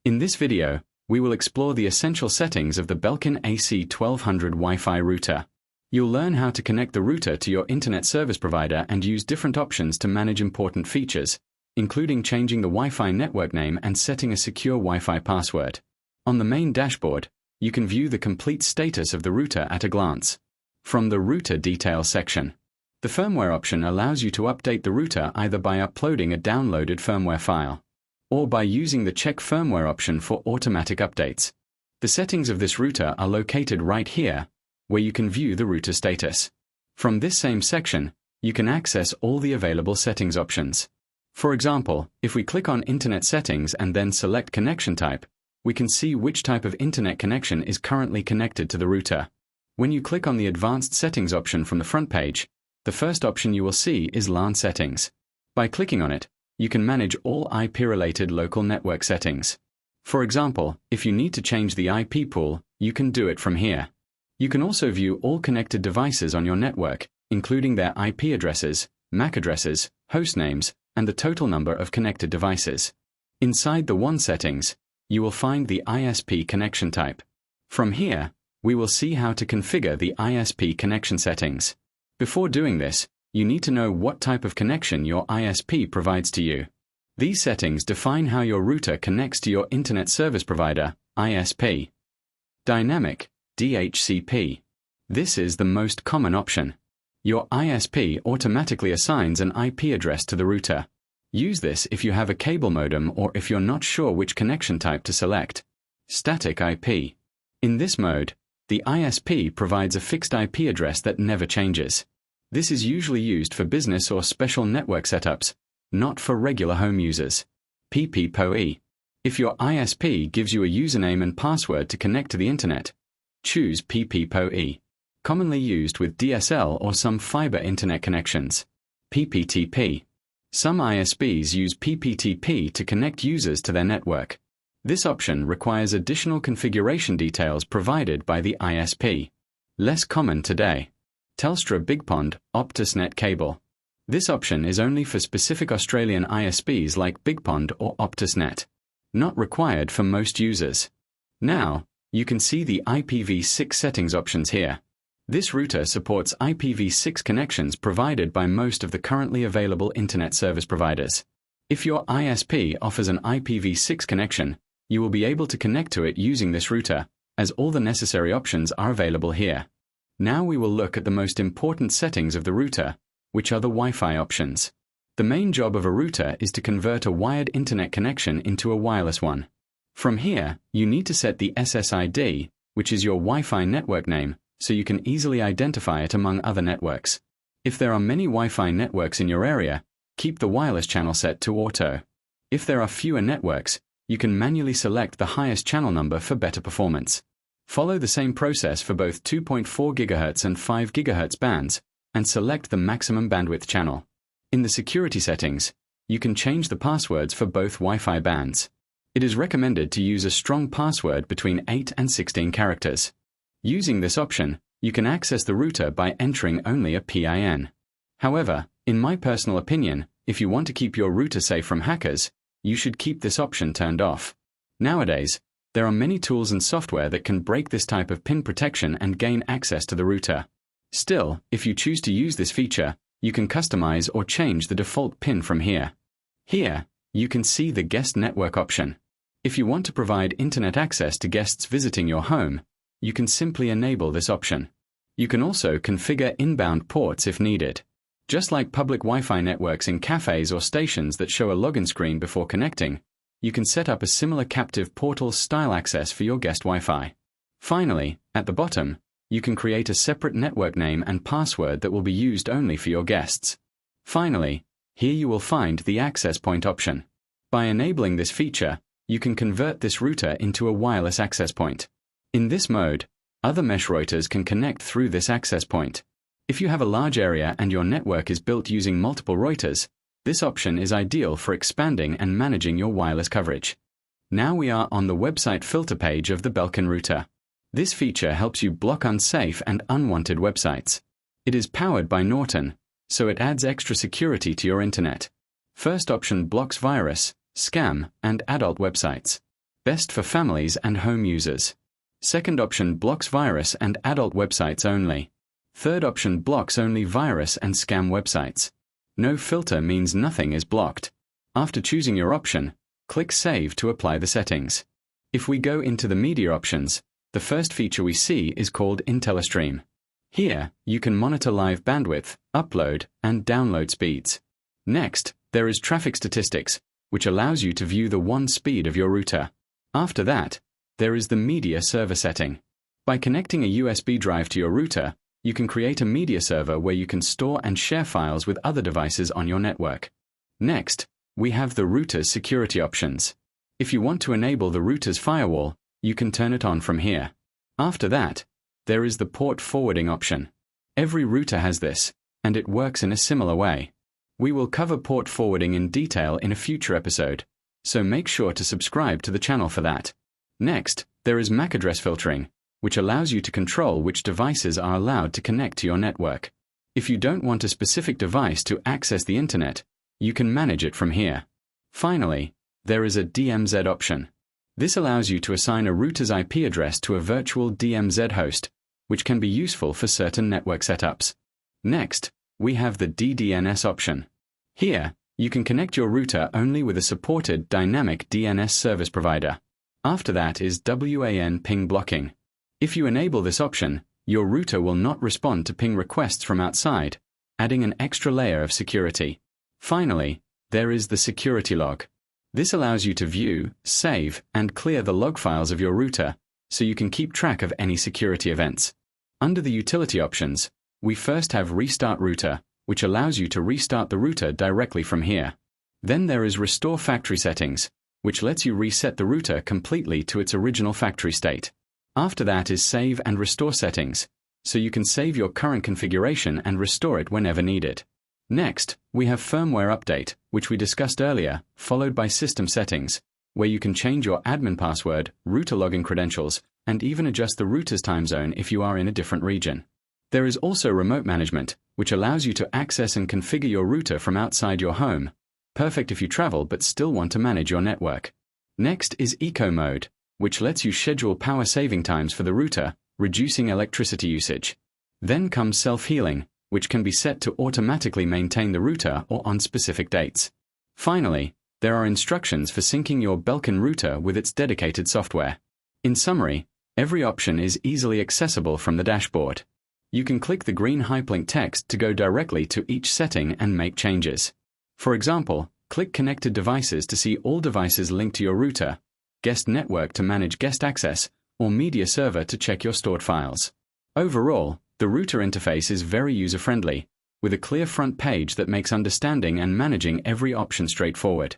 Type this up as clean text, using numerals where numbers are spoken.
In this video, we will explore the essential settings of the Belkin AC1200 Wi-Fi router. You'll learn how to connect the router to your internet service provider and use different options to manage important features, including changing the Wi-Fi network name and setting a secure Wi-Fi password. On the main dashboard, you can view the complete status of the router at a glance. From the Router Details section, the Firmware option allows you to update the router either by uploading a downloaded firmware file or by using the Check Firmware option for automatic updates. The settings of this router are located right here, where you can view the router status. From this same section, you can access all the available settings options. For example, if we click on Internet Settings and then select Connection Type, we can see which type of internet connection is currently connected to the router. When you click on the Advanced Settings option from the front page, the first option you will see is LAN Settings. By clicking on it, you can manage all IP-related local network settings. For example, if you need to change the IP pool, you can do it from here. You can also view all connected devices on your network, including their IP addresses, MAC addresses, host names, and the total number of connected devices. Inside the WAN settings, you will find the ISP connection type. From here, we will see how to configure the ISP connection settings. Before doing this, you need to know what type of connection your ISP provides to you. These settings define how your router connects to your internet service provider, ISP. Dynamic, DHCP. This is the most common option. Your ISP automatically assigns an IP address to the router. Use this if you have a cable modem or if you're not sure which connection type to select. Static IP. In this mode, the ISP provides a fixed IP address that never changes. This is usually used for business or special network setups, not for regular home users. PPPoE. If your ISP gives you a username and password to connect to the internet, choose PPPoE. Commonly used with DSL or some fiber internet connections. PPTP. Some ISPs use PPTP to connect users to their network. This option requires additional configuration details provided by the ISP. Less common today. Telstra BigPond OptusNet cable. This option is only for specific Australian ISPs like BigPond or OptusNet. Not required for most users. Now, you can see the IPv6 settings options here. This router supports IPv6 connections provided by most of the currently available internet service providers. If your ISP offers an IPv6 connection, you will be able to connect to it using this router, as all the necessary options are available here. Now we will look at the most important settings of the router, which are the Wi-Fi options. The main job of a router is to convert a wired internet connection into a wireless one. From here, you need to set the SSID, which is your Wi-Fi network name, so you can easily identify it among other networks. If there are many Wi-Fi networks in your area, keep the wireless channel set to auto. If there are fewer networks, you can manually select the highest channel number for better performance. Follow the same process for both 2.4 GHz and 5 GHz bands, and select the maximum bandwidth channel. In the security settings, you can change the passwords for both Wi-Fi bands. It is recommended to use a strong password between 8 and 16 characters. Using this option, you can access the router by entering only a PIN. However, in my personal opinion, if you want to keep your router safe from hackers, you should keep this option turned off. Nowadays, there are many tools and software that can break this type of PIN protection and gain access to the router. Still, if you choose to use this feature, you can customize or change the default PIN from here. Here, you can see the Guest Network option. If you want to provide internet access to guests visiting your home, you can simply enable this option. You can also configure inbound ports if needed. Just like public Wi-Fi networks in cafes or stations that show a login screen before connecting, you can set up a similar captive portal-style access for your guest Wi-Fi. Finally, at the bottom, you can create a separate network name and password that will be used only for your guests. Finally, here you will find the access point option. By enabling this feature, you can convert this router into a wireless access point. In this mode, other mesh routers can connect through this access point. If you have a large area and your network is built using multiple routers, this option is ideal for expanding and managing your wireless coverage. Now we are on the website filter page of the Belkin router. This feature helps you block unsafe and unwanted websites. It is powered by Norton, so it adds extra security to your internet. First option blocks virus, scam, and adult websites. best for families and home users. Second option blocks virus and adult websites only. Third option blocks only virus and scam websites. No filter means nothing is blocked. After choosing your option, click Save to apply the settings. If we go into the media options, the first feature we see is called IntelleStream. Here, you can monitor live bandwidth, upload, and download speeds. Next, there is traffic statistics, which allows you to view the one speed of your router. After that, there is the media server setting. By connecting a USB drive to your router, you can create a media server where you can store and share files with other devices on your network. Next, we have the router's security options. If you want to enable the router's firewall, you can turn it on from here. After that, there is the port forwarding option. Every router has this, and it works in a similar way. We will cover port forwarding in detail in a future episode, so make sure to subscribe to the channel for that. Next, there is MAC address filtering, which allows you to control which devices are allowed to connect to your network. If you don't want a specific device to access the internet, you can manage it from here. Finally, there is a DMZ option. This allows you to assign a router's IP address to a virtual DMZ host, which can be useful for certain network setups. Next, we have the DDNS option. Here, you can connect your router only with a supported dynamic DNS service provider. After that is WAN ping blocking. If you enable this option, your router will not respond to ping requests from outside, adding an extra layer of security. Finally, there is the security log. This allows you to view, save, and clear the log files of your router, so you can keep track of any security events. Under the utility options, we first have Restart Router, which allows you to restart the router directly from here. Then there is Restore Factory Settings, which lets you reset the router completely to its original factory state. After that is Save and Restore Settings, so you can save your current configuration and restore it whenever needed. Next, we have Firmware Update, which we discussed earlier, followed by System Settings, where you can change your admin password, router login credentials, and even adjust the router's time zone if you are in a different region. There is also Remote Management, which allows you to access and configure your router from outside your home, perfect if you travel but still want to manage your network. Next is Eco Mode, which lets you schedule power saving times for the router, reducing electricity usage. Then comes Self-Healing, which can be set to automatically maintain the router or on specific dates. Finally, there are instructions for syncing your Belkin router with its dedicated software. In summary, every option is easily accessible from the dashboard. You can click the green hyperlink text to go directly to each setting and make changes. For example, click Connected Devices to see all devices linked to your router, Guest Network to manage guest access, or Media Server to check your stored files. Overall, the router interface is very user-friendly, with a clear front page that makes understanding and managing every option straightforward.